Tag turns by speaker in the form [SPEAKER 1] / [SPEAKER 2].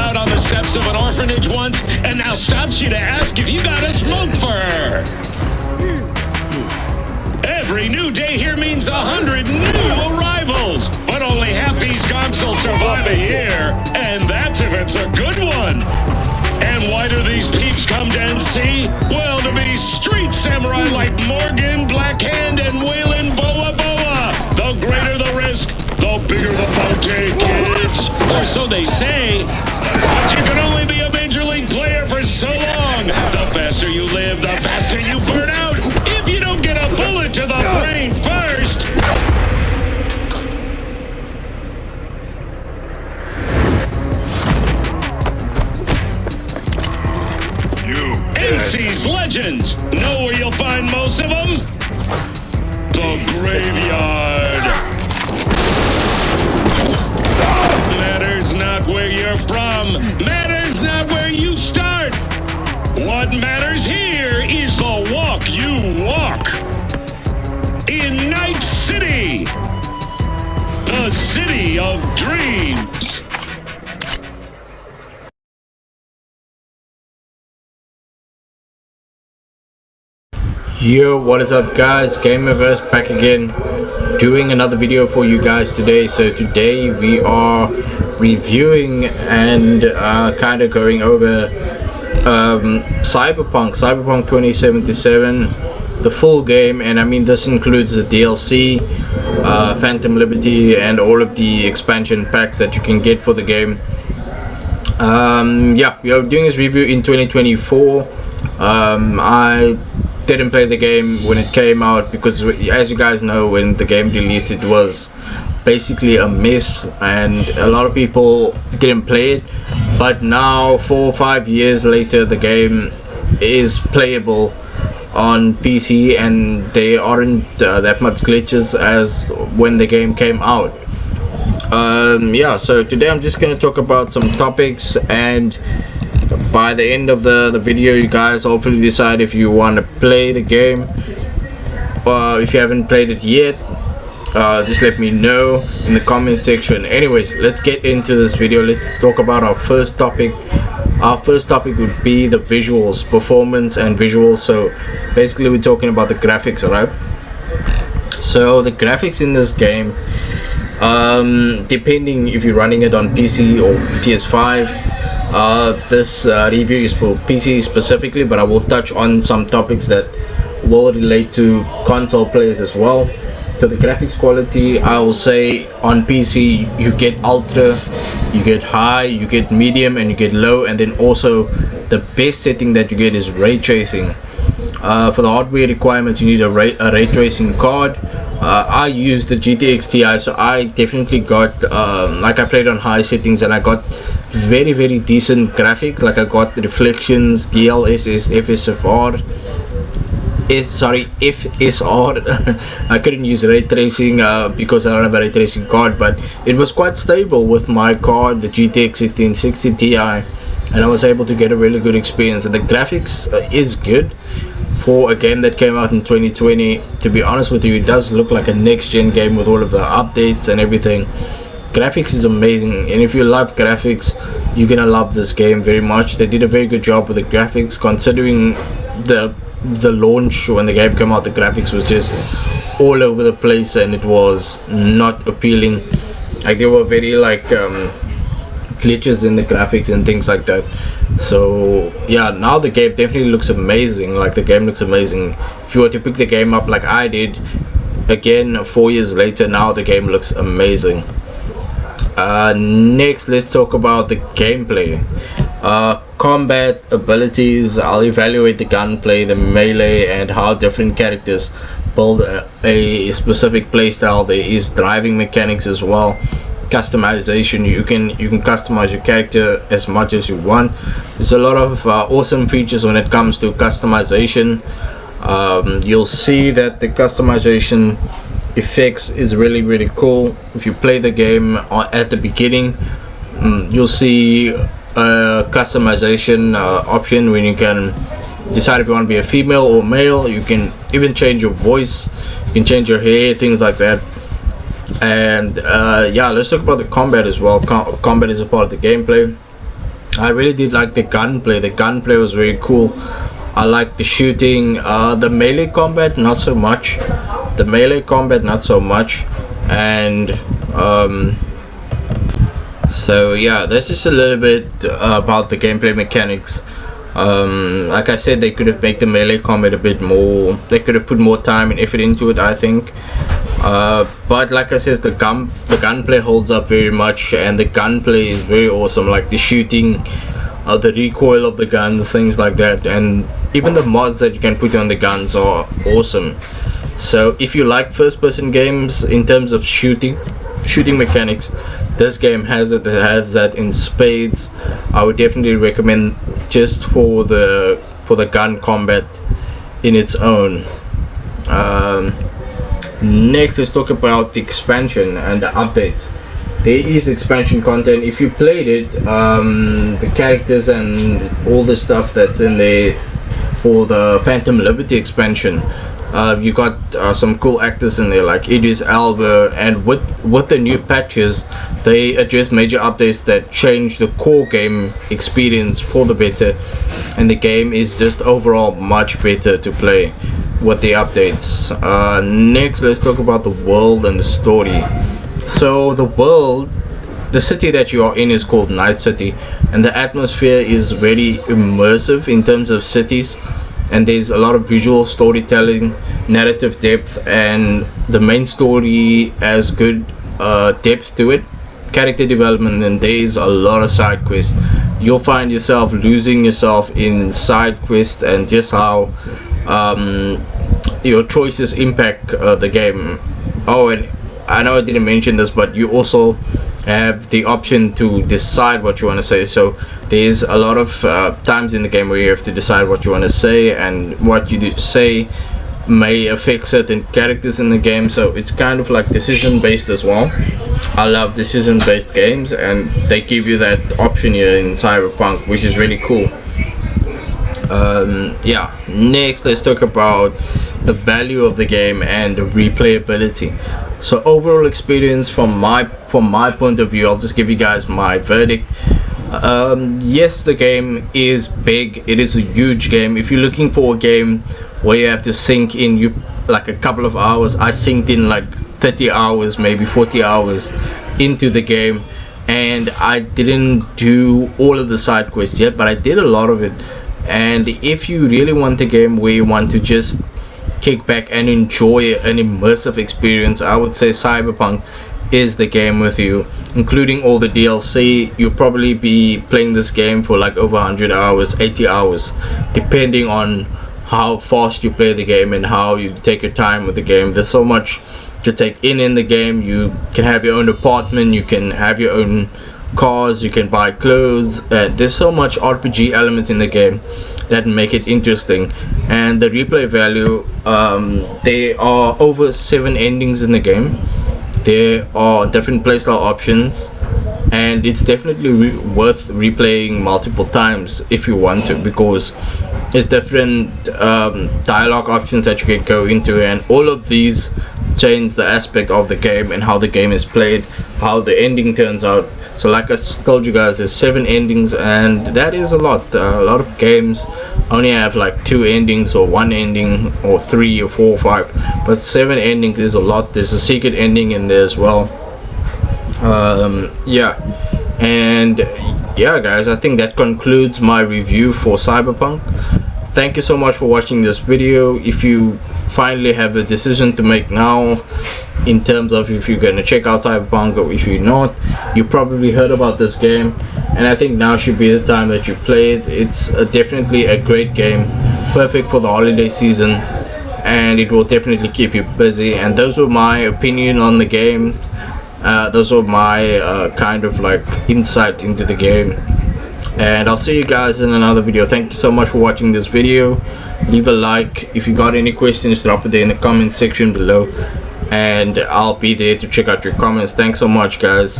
[SPEAKER 1] out on the steps of an orphanage once and now stops you to ask if you got a smoke for her. Every new day here means 100 new arrivals, but only half these gonks will survive a year, and that's if it's a good one. And why do these peeps come to NC? Well, to be street samurai like Morgan, Blackhand, and Waylon Boa Boa. The greater the risk, the bigger the bounty, kids. Or so they say. But you can only be a major league player for so long. The faster you live, the faster you burn out. If you don't get a bullet to the brain first. NC's legends. Know where you'll find most of them? The graveyard. Matters not where you're from. Matters not where you start. What matters here is the walk you walk. In Night City. The city of dreams.
[SPEAKER 2] Yo, what is up guys? Gamerverse back again, doing another video for you guys today. So today we are reviewing and kind of going over Cyberpunk 2077, the full game. And I mean, this includes the DLC, Phantom Liberty, and all of the expansion packs that you can get for the game. Yeah, we are doing this review in 2024. I didn't play the game when it came out because, as you guys know, when the game released, it was basically a mess and a lot of people didn't play it. But now, 4 or 5 years later, the game is playable on PC and there aren't that much glitches as when the game came out. Yeah, so today I'm just going to talk about some topics, and by the end of the video, you guys hopefully decide if you want to play the game. If you haven't played it yet, just let me know in the comment section. Anyways, let's get into this video. Let's talk about our first topic. Our first topic would be the visuals, performance and visuals. So basically we're talking about the graphics, alright? So the graphics in this game, depending if you're running it on PC or PS5, this review is for PC specifically, but I will touch on some topics that will relate to console players as well. So the graphics quality, I will say on PC you get ultra, you get high, you get medium, and you get low, and then also the best setting that you get is ray tracing. For the hardware requirements, you need a ray tracing card. I use the GTX Ti, so I definitely got like I played on high settings and I got very decent graphics. Like I got reflections, DLSS, FSR. I couldn't use ray tracing because I don't have a ray tracing card, but it was quite stable with my card, the GTX 1660 Ti, and I was able to get a really good experience. And the graphics is good for a game that came out in 2020. To be honest with you, it does look like a next-gen game with all of the updates and everything. Graphics is amazing, and if you love graphics, you're gonna love this game very much. They did a very good job with the graphics, considering the launch when the game came out. The graphics was just all over the place and it was not appealing. Like there were very like glitches in the graphics and things like that. So yeah, now the game definitely looks amazing. Like the game looks amazing. If you were to pick the game up like I did again 4 years later, now the game looks amazing. Next, let's talk about the gameplay. Combat abilities, I'll evaluate the gunplay, the melee, and how different characters build a specific playstyle. There is driving mechanics as well. Customization, you can customize your character as much as you want. There's a lot of awesome features when it comes to customization. You'll see that the customization effects is really cool. If you play the game at the beginning, you'll see a customization option when you can decide if you want to be a female or male. You can even change your voice, you can change your hair, things like that. And yeah, let's talk about the combat as well. Combat is a part of the gameplay. I really did like the gunplay. The gunplay was very cool. I like the shooting. The melee combat, not so much. And so yeah, that's just a little bit about the gameplay mechanics. Like I said, they could have made the melee combat a bit more. They could have put more time and effort into it, I think. But like I said, the gunplay holds up very much, and the gunplay is very awesome. Like the shooting, the recoil of the guns, things like that, and even the mods that you can put on the guns are awesome. So if you like first-person games in terms of shooting mechanics, this game has that in spades. I would definitely recommend just for the gun combat in its own. Next, let's talk about the expansion and the updates. There is expansion content. If you played it, the characters and all the stuff that's in there for the Phantom Liberty expansion, you got some cool actors in there like Idris Elba, and with the new patches, they address major updates that change the core game experience for the better, and the game is just overall much better to play with the updates. Next, let's talk about the world and the story. So the city that you are in is called Night City, and the atmosphere is very immersive in terms of cities, and there's a lot of visual storytelling, narrative depth, and the main story has good depth to it, character development, and there's a lot of side quests. You'll find yourself losing yourself in side quests and just how your choices impact the game. Oh, and I know I didn't mention this, but you also have the option to decide what you want to say. So there's a lot of times in the game where you have to decide what you want to say, and what you say may affect certain characters in the game. So it's kind of like decision based as well. I love decision based games, and they give you that option here in Cyberpunk, which is really cool. Yeah, next let's talk about the value of the game and the replayability. So overall experience from my point of view, I'll just give you guys my verdict. Yes, the game is big. It is a huge game. If you're looking for a game where you have to sink in like a couple of hours, I synced in like 30 hours, maybe 40 hours into the game, and I didn't do all of the side quests yet, but I did a lot of it. And if you really want a game where you want to just kick back and enjoy an immersive experience, I would say Cyberpunk is the game with you, including all the DLC. You'll probably be playing this game for like over 100 hours, 80 hours, depending on how fast you play the game and how you take your time with the game. There's so much to take in the game. You can have your own apartment, you can have your own cars, you can buy clothes. There's so much RPG elements in the game that make it interesting. And the replay value, there are over 7 endings in the game. There are different playstyle options, and it's definitely worth replaying multiple times if you want to, because there's different dialogue options that you can go into, and all of these change the aspect of the game and how the game is played, how the ending turns out. So like I told you guys, there's 7 endings, and that is a lot. A lot of games only have like 2 endings or 1 ending or 3 or 4 or 5, but 7 endings is a lot. There's a secret ending in there as well. Yeah, and yeah guys, I think that concludes my review for Cyberpunk. Thank you so much for watching this video. If you finally have a decision to make now in terms of if you're going to check out Cyberpunk, or if you're not, you probably heard about this game, and I think now should be the time that you play it. It's definitely a great game, perfect for the holiday season, and it will definitely keep you busy. And those were my opinion on the game. Those were my kind of like insight into the game, and I'll see you guys in another video. Thank you so much for watching this video. Leave a like. If you got any questions, drop it there in the comment section below, and I'll be there to check out your comments. Thanks so much guys.